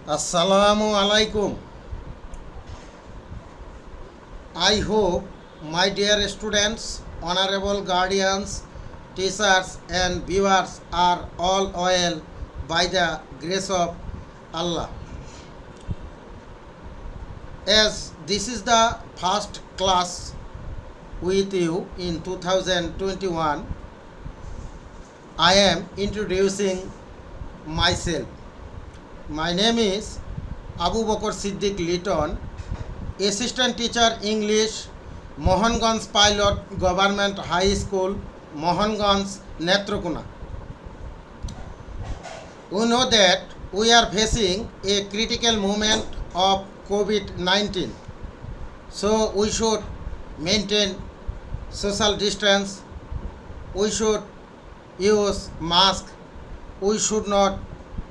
Assalamu alaikum. I hope my dear students, honorable guardians, teachers and viewers are all well by the grace of Allah. As this is the first class with you in 2021, I am introducing myself. My name is Abu Bakr Siddiq Litton, Assistant Teacher English, Mohanganj Pilot Government High School, Mohanganj, Netrokona. We know that we are facing a critical moment of COVID-19, so we should maintain social distance, we should use mask, we should not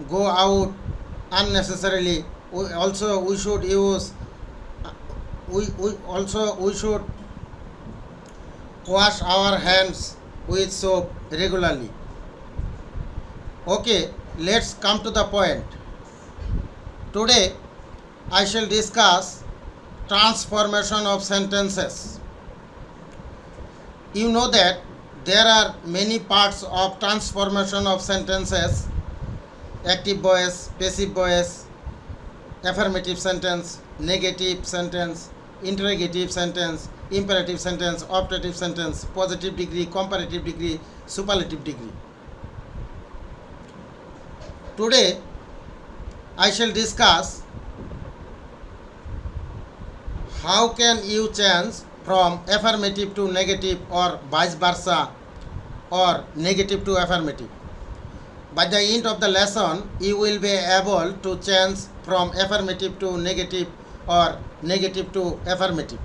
go out unnecessarily. We should use we should wash our hands with soap regularly. Okay, let's come to the point. Today I shall discuss transformation of sentences. You know that there are many parts of transformation of sentences: active voice, passive voice, affirmative sentence, negative sentence, interrogative sentence, imperative sentence, optative sentence, positive degree, comparative degree, superlative degree. Today I shall discuss how can you change from affirmative to negative or vice versa, or negative to affirmative. By the end of the lesson, you will be able to change from affirmative to negative or negative to affirmative.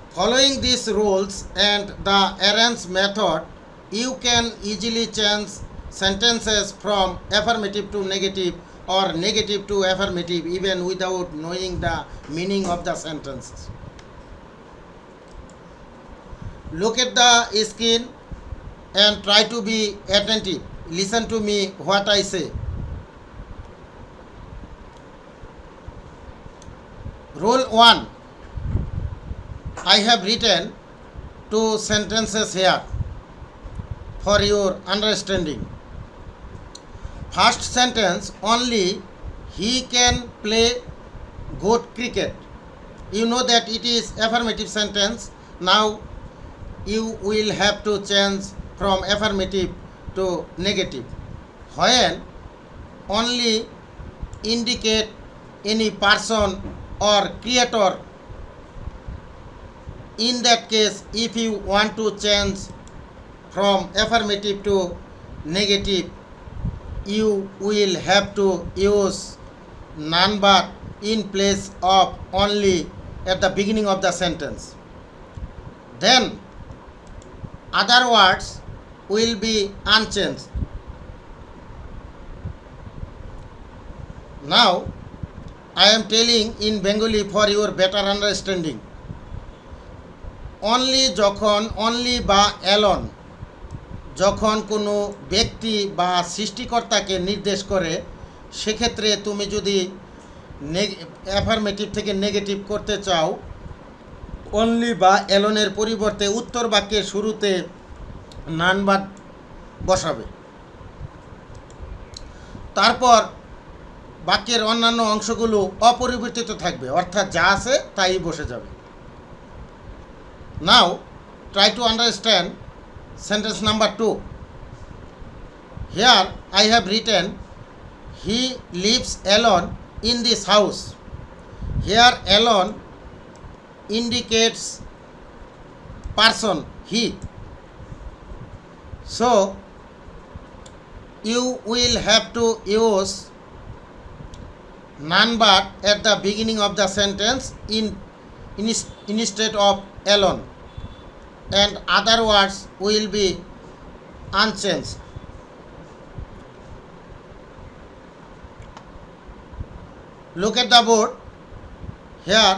Following these rules and the arrange method, you can easily change sentences from affirmative to negative or negative to affirmative even without knowing the meaning of the sentences. Look at the screen and try to be attentive. Listen to me what I say. Rule 1. I have written 2 sentences here for your understanding. First sentence, only he can play good cricket. You know that it is affirmative sentence. Now you will have to change from affirmative to negative. When only indicate any person or creator. In that case, if you want to change from affirmative to negative, you will have to use none but in place of only at the beginning of the sentence. Then other words will be unchanged. Now I am telling in Bengali for your better understanding. Only যখন only বা alone যখন কোনো ব্যক্তি বা সৃষ্টিকর্তাকে নির্দেশ করে, সেক্ষেত্রে তুমি যদি অ্যাফার্মেটিভ থেকে নেগেটিভ করতে চাও, অনলি বা অ্যালনের পরিবর্তে উত্তর বাক্যের শুরুতে নান বাদ বসাবে। তারপর বাক্যের অন্যান্য অংশগুলো অপরিবর্তিত থাকবে, অর্থাৎ যা আছে তাই বসে যাবে। Now try to understand sentence number 2. Here I have written he lives alone in this house. Here alone indicates person, he. So you will have to use none but at the beginning of the sentence instead of alone, and other words will be unchanged. Look at the board. Here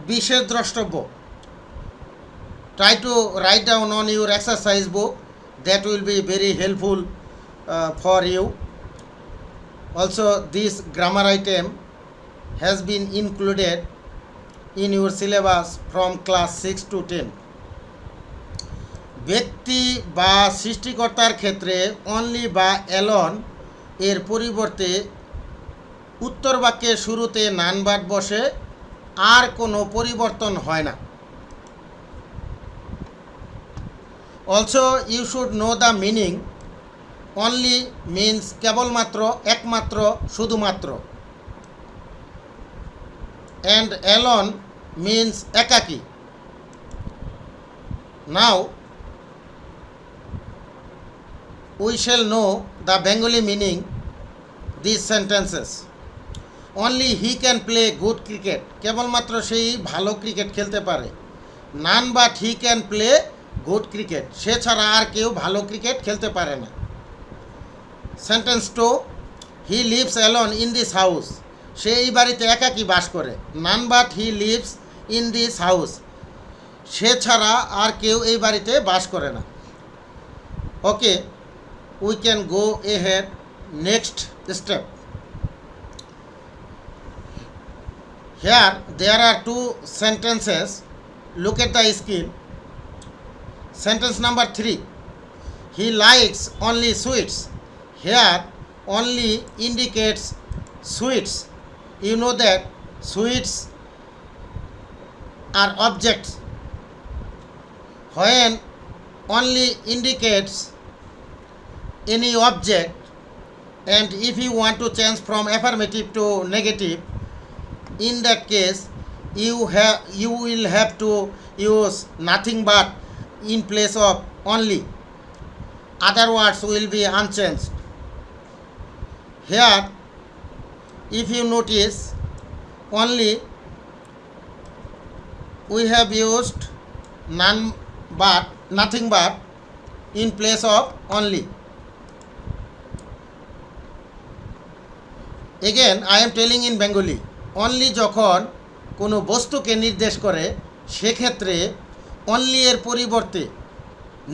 বিশেষ দ্রষ্টব্য. Try to write down on your exercise book. That will be very helpful for you. Also, this grammar item has been included in your syllabus from class 6 to 10. ব্যক্তি বা সৃষ্টিকর্তার ক্ষেত্রে only বা alone এর পরিবর্তে উত্তর বাক্যের শুরুতে নান ভার্ব বসে, আর কোনো পরিবর্তন হয় না। Also you should know the meaning. Only means কেবলমাত্র, একমাত্র, শুধুমাত্র, অ্যান্ড অ্যালন মিন্স একাকী। নাও we shall know the Bengali meaning these sentences. Only he can play good cricket. কেবলমাত্র সেই ভালো ক্রিকেট খেলতে পারে। None but he can play good cricket. সে ছাড়া আর কেউ ভালো ক্রিকেট খেলতে পারে না। Sentence 2, he lives alone in this house. সে এই বাড়িতে একাকী বাস করে। None but he lives in this house. সে ছাড়া আর কেউ এই বাড়িতে বাস করে না। ওকে, we can go ahead next step. Here there are two sentences. Look at the screen. Sentence number 3, he likes only sweets. Here only indicates sweets. You know that sweets are objects. When only indicates any object, and if you want to change from affirmative to negative, in that case you will have to use nothing but in place of only. Other words will be unchanged. Here if you notice, only we have used none but, nothing but in place of only. Again I am telling in Bengali, only যখন কোনো বস্তুকে নির্দেশ করে সেক্ষেত্রে only এর পরিবর্তে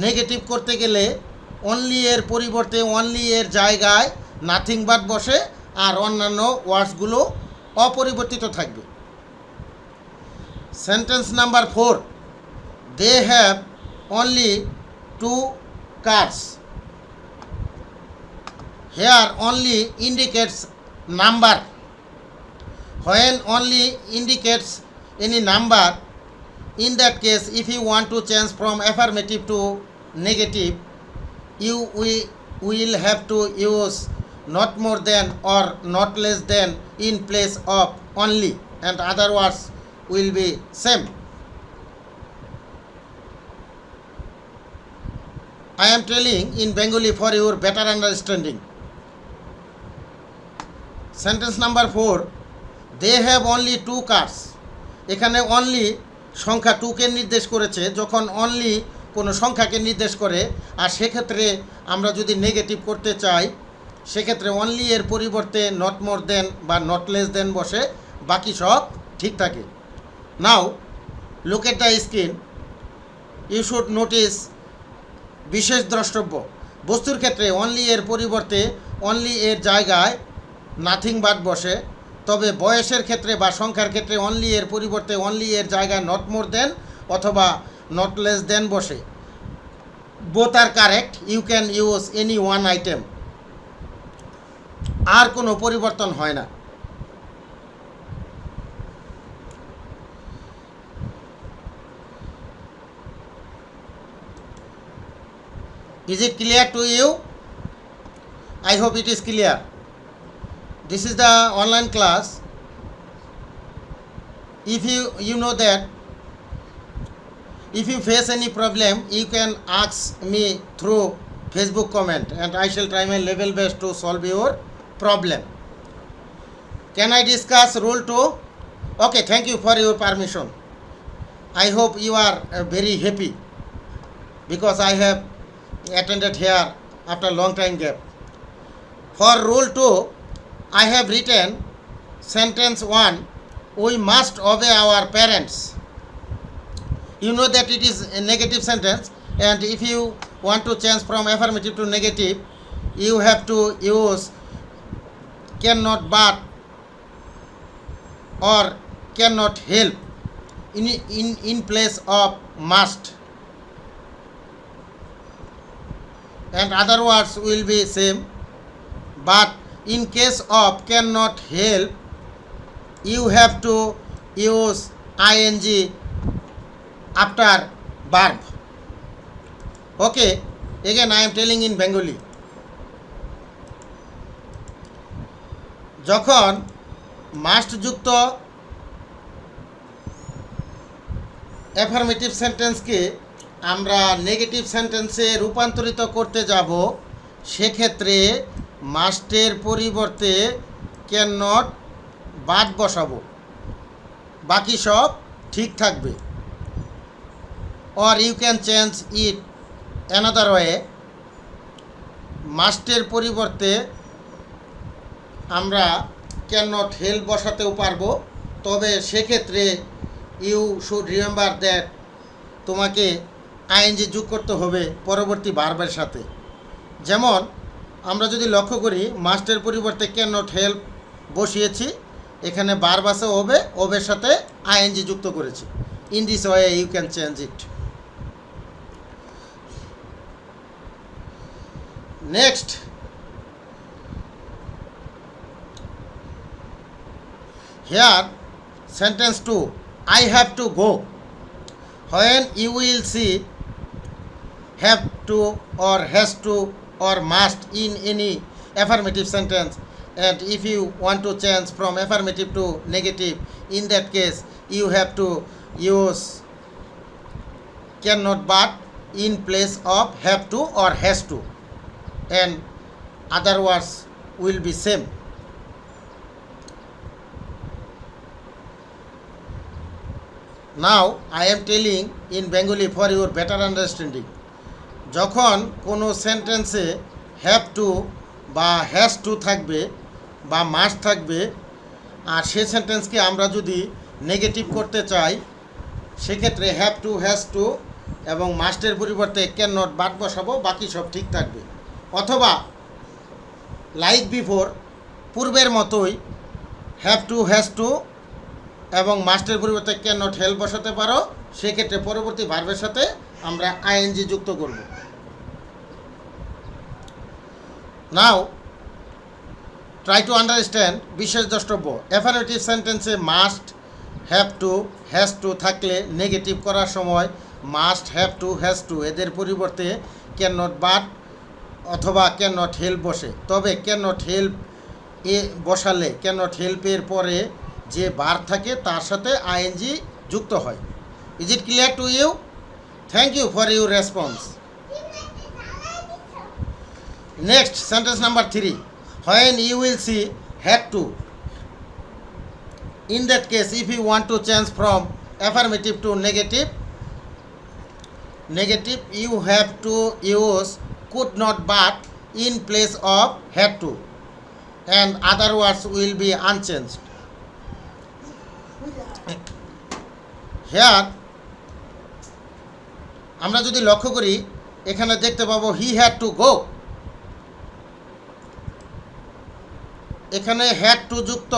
negative করতে গেলে অনলি এর পরিবর্তে অনলি এর জায়গায় নাথিং বাট বসে, আর অন্যান্য ওয়ার্ডসগুলো অপরিবর্তিত থাকবে। Sentence number 4, they have only 2 cars. Here only indicates number. When only indicates any number, in that case if you want to change from affirmative to negative, you will have to use not more than or not less than in place of only, and other words will be same. I am telling in Bengali for your better understanding. Sentence number 4, they have only 2 cars. এখানে only সংখ্যা 2কে নির্দেশ করেছে। যখন only কোনো সংখ্যাকে নির্দেশ করে, আর সেক্ষেত্রে আমরা যদি নেগেটিভ করতে চাই সেক্ষেত্রে অনলি এর পরিবর্তে নট মোর দেন বা নট লেস দেন বসে, বাকি সব ঠিক থাকে। Now look at the screen. You should notice বিশেষ দ্রষ্টব্য। বস্তুর ক্ষেত্রে অনলি এর পরিবর্তে অনলি এর জায়গায় নাথিং বাট বসে, তবে বয়সের ক্ষেত্রে বা সংখ্যার ক্ষেত্রে অনলি এর পরিবর্তে অনলি এর জায়গায় নট মোর দেন অথবা নট লেস দেন বসে। Both are correct, you can use any one item. আর কোনো পরিবর্তন হয় না। Is it clear to you? I hope it is clear. This is the online class. If you know that if you face any problem, you can ask me through Facebook comment, and I shall try my level best to solve your problem. Can I discuss rule 2? Okay, thank you for your permission. I hope you are very happy because I have attended here after long time gap. For rule 2, I have written sentence 1, we must obey our parents. You know that it is a negative sentence, and if you want to change from affirmative to negative, you have to use cannot but or cannot help in place of must, and other words will be same, but in case of cannot help you have to use ing after verb. Okay, again I am telling in Bengali. যখন must যুক্ত affirmative সেন্টেন্সকে আমরা negative সেন্টেন্সে রূপান্তরিত করতে যাব, সেক্ষেত্রে মাস্টের পরিবর্তে can not বাদ বসাবো, বাকি সব ঠিক থাকবে। Or you can change it another way, মাস্টের পরিবর্তে আমরা ক্যান নট হেল্প বসাতেও পারবো, তবে সেক্ষেত্রে ইউ শুড রিমেম্বার দ্যাট তোমাকে আইএনজি যোগ করতে হবে পরবর্তী ভার্বের সাথে। যেমন আমরা যদি লক্ষ্য করি মাস্টের পরিবর্তে ক্যান নট হেল্প বসিয়েছি, এখানে ভার্ব আছে ওবে, ওবের সাথে আইএনজি যুক্ত করেছি। In this way you can change it. Next, here sentence 2, I have to go. When you will see have to or has to or must in any affirmative sentence, and if you want to change from affirmative to negative, in that case you have to use cannot but in place of have to or has to, and other words will be same. Now I am telling in Bengali for your better understanding. যখন কোনো সেন্টেন্সে have to বা has to থাকবে বা must থাকবে, আর সেই সেন্টেন্সকে আমরা যদি নেগেটিভ করতে চাই, সেক্ষেত্রে হ্যাভ টু, হ্যাজ টু এবং মাস্টের পরিবর্তে ক্যান নট বাদ বসাবো, বাকি সব ঠিক থাকবে। অথবা লাইক বিফোর, পূর্বের মতোই হ্যাভ টু, হ্যাজ টু এবং মাস্টের পরিবর্তে ক্যান নট হেল্প বসাতে পারো, সেক্ষেত্রে পরবর্তী ভার্বের সাথে আমরা আইএনজি যুক্ত করব। নাও ট্রাই টু আন্ডারস্ট্যান্ড বিশেষ দ্রষ্টব্য। অ্যাফার্মেটিভ সেন্টেন্সে must, have to, has to থাকলে নেগেটিভ করার সময় must, have to, has to এদের পরিবর্তে ক্যান নট বাট অথবা ক্যান নট হেল্প বসে। তবে ক্যান নট হেল্প এ বসালে ক্যান নট হেল্পের পরে যে ভার্ব থাকে তার সাথে আইএনজি যুক্ত হয়। Is it clear to you? Thank you for your response. Next, sentence number 3, when you will see had to. In that case, if you want to change from affirmative to negative, you have to use could not but in place of had to, and other words will be unchanged. Here আমরা যদি লক্ষ্য করি, এখানে দেখতে পাবো he had to go. এখানে had to যুক্ত,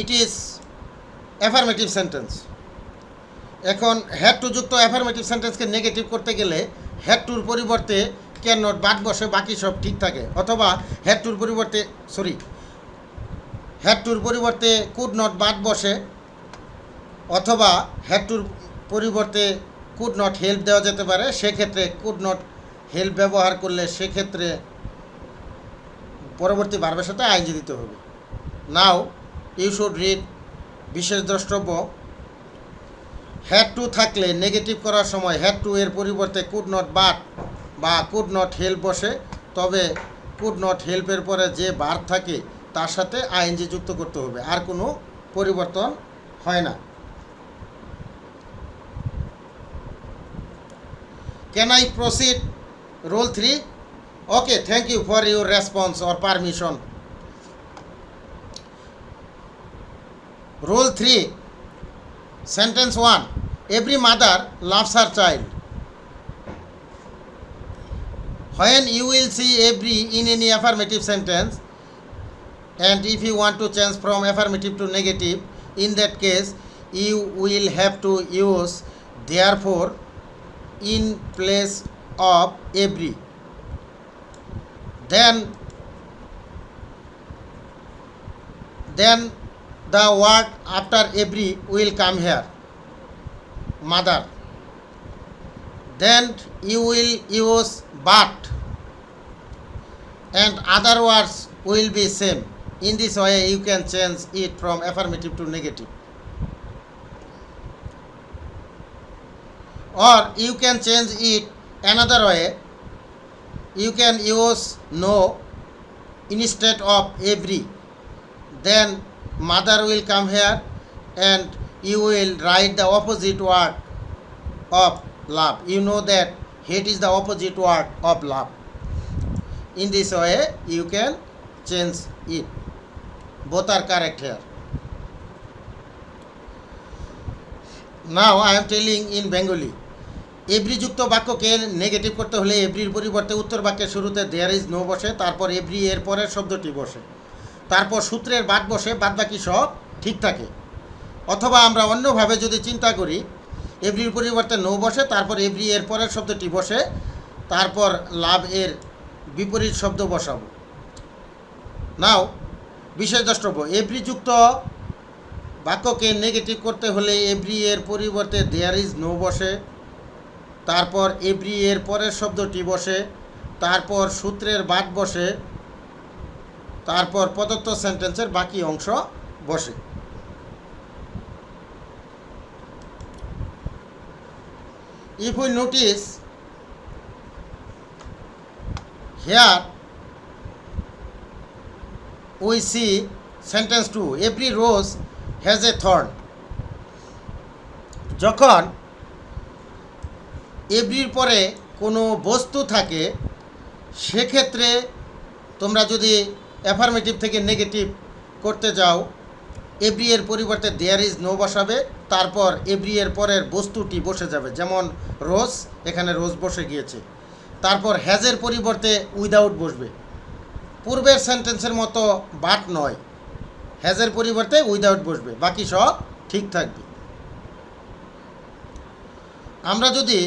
it is affirmative sentence. এখন হ্যাড টু যুক্ত অ্যাফার্মেটিভ সেন্টেন্সকে নেগেটিভ করতে গেলে হ্যাড টুর পরিবর্তে ক্যান নট বাদ বসে, বাকি সব ঠিক থাকে। অথবা হ্যাড টুর পরিবর্তে হ্যাড টুর পরিবর্তে কুড নট বাদ বসে, অথবা হ্যাড টুর পরিবর্তে কুড নট হেল্প দেওয়া যেতে পারে। সেক্ষেত্রে কুড নট হেল্প ব্যবহার করলে সেক্ষেত্রে পরবর্তী ভার্বের সাথে আইএনজি দিতে হবে। নাও ইউ শুড রিড বিশেষ দ্রষ্টব্য। হ্যাড টু থাকলে নেগেটিভ করার সময় হ্যাড টু এর পরিবর্তে কুড নট বাট বা কুড নট হেল্প বসে, তবে কুড নট হেল্পের পরে যে ভার্ব থাকে তার সাথে আইএনজি যুক্ত করতে হবে, আর কোনো পরিবর্তন হয় না। Can I proceed? Rule 3. Okay, thank you for your response or permission. Rule 3. Sentence 1. Every mother loves her child. When you will see every in any affirmative sentence, and if you want to change from affirmative to negative, in that case you will have to use therefore in place of every. Then the word after every will come here, mother. Then you will use but, and other words will be same. In this way you can change it from affirmative to negative. Or you can change it another way. You can use no instead of every. Then mother will come here and you will write the opposite word of love. You know that hate is the opposite word of love. In this way you can change it. Both are correct here. Now I am telling in Bengali. Every যুক্ত বাক্যকে negative করতে হলে এভরির পরিবর্তে উত্তর বাক্যের শুরুতে দেয়ার is no বসে, তারপর এভরি এর পরের শব্দটি বসে, তারপর সূত্রের বাদ বসে, বাদবাকি সব ঠিক থাকে। অথবা আমরা অন্যভাবে যদি চিন্তা করি, এভরির পরিবর্তে নো বসে, তারপর এভরি এর পরের শব্দটি বসে, তারপর লাভ এর বিপরীত শব্দ বসাবো। নাও বিশেষ দ্রষ্টব্য, এভরি যুক্ত বাক্যকে নেগেটিভ করতে হলে এভরি এর পরিবর্তে দেয়ার ইজ নো বসে, তারপর এভরি এর পরের শব্দটি বসে, তারপর সূত্রের বাদ বসে, তারপর প্রদত্ত সেন্টেন্সের বাকি অংশ বসে। If we notice here, we see sentence 2, every rose has a thorn. যখন এভরির পরে কোনো বস্তু থাকে সেক্ষেত্রে তোমরা যদি অ্যাফার্মেটিভ থেকে নেগেটিভ করতে যাও, এভরি এর পরিবর্তে দেয়ার ইজ নো বসাবে, তারপর এভরি এর পরের বস্তুটি বসে যাবে, যেমন রোজ, এখানে রোজ বসে গিয়েছে। তারপর হ্যাজের পরিবর্তে উইদাউট বসবে, পূর্বের সেন্টেন্সের মতো বাট নয়, হ্যাজের পরিবর্তে উইদাউট বসবে, বাকি সব ঠিক থাকবে। আমরা যদি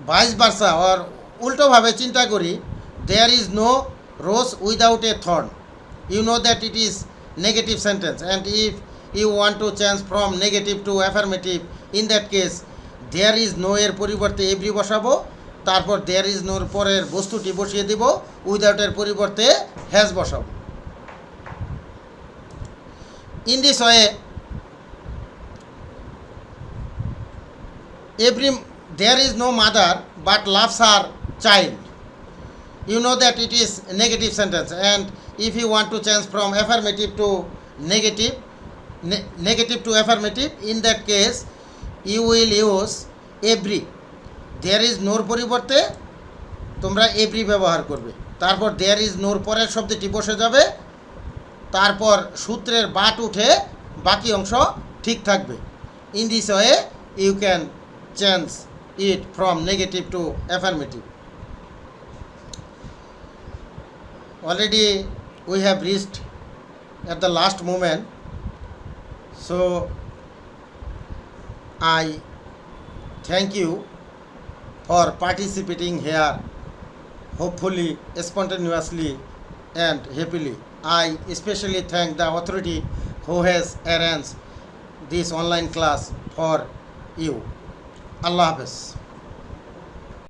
ভাইস ভার্সা আর উল্টোভাবে চিন্তা করি, there is no rose without a thorn, you know that it is negative sentence, and if you want to change from negative to affirmative, in that case there is no এর পরিবর্তে every বসাবো, তারপর there is নোর পরের বস্তুটি বসিয়ে দিব, উইদাউটের পরিবর্তে has বসাবো। In this way there is no mother but loves her child. You know that it is a negative sentence, and if you want to change from affirmative to negative to affirmative, in that case you will use every. There is no পরিবর্তে তোমরা every ব্যবহার করবে, তারপর there is no পরের শব্দটি বসে যাবে, তারপর সূত্রের বাট উঠে বাকি অংশ ঠিক থাকবে। In this way you can change it from negative to affirmative. Already we have reached at the last moment, so I thank you for participating here, hopefully spontaneously and happily. I especially thank the authority who has arranged this online class for you. আল্লাহ হাফেজ।